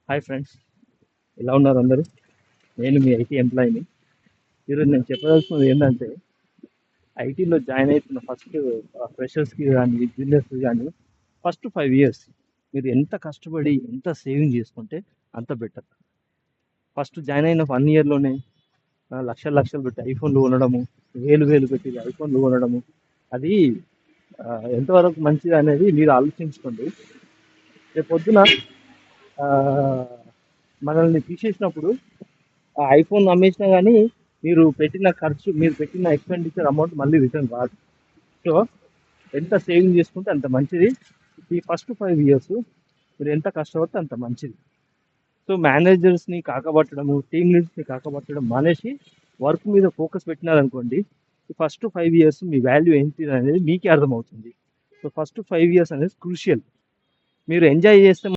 Hi friends, ఎలా ఉన్నారు అందరూ? నేను మీ ఐటీ ఎంప్లాయీని. ఈరోజు నేను చెప్పదలుచుకున్నది ఏంటంటే, ఐటీలో జాయిన్ అవుతున్న ఫస్ట్ ఫ్రెషర్స్కి కానీ జూనియర్స్కి కానీ ఫస్ట్ 5 years మీరు ఎంత కష్టపడి ఎంత సేవింగ్ చేసుకుంటే అంత బెటర్. ఫస్ట్ జాయిన్ అయిన 1 yearలోనే లక్షలు లక్షలు పెట్టి ఐఫోన్లు కొనడము, వేలు వేలు పెట్టి ఐఫోన్లు కొనడము, అది ఎంతవరకు మంచిది అనేది మీరు ఆలోచించుకోండి. రేపు పొద్దున ఆ, మనల్ని తీసేసినప్పుడు ఆ ఐఫోన్ అమ్మేసినా కానీ మీరు పెట్టిన ఎక్స్పెండిచర్ అమౌంట్ మళ్ళీ రిటర్న్ రాదు. సో ఎంత సేవింగ్ చేసుకుంటే అంత మంచిది. ఈ ఫస్ట్ 5 years మీరు ఎంత కష్టపడితే అంత మంచిది. సో మేనేజర్స్ని కాకపట్టడము, టీమ్ లీడ్స్ని కాకపట్టడం మానేసి వర్క్ మీద ఫోకస్ పెట్టినారనుకోండి, ఈ ఫస్ట్ 5 years మీ వాల్యూ ఏంటి అనేది మీకే అర్థమవుతుంది. సో ఫస్ట్ 5 years అనేది క్రూషియల్. మీరు ఎంజాయ్ చేస్తే